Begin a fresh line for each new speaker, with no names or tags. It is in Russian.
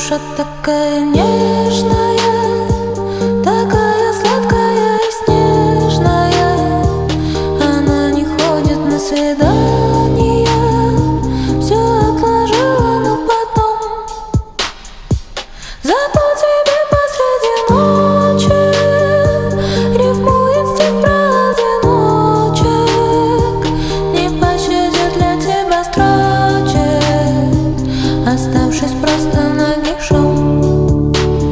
душа такая нежная, такая сладкая и снежная. Она не ходит на свидания, все отложила на потом. Зато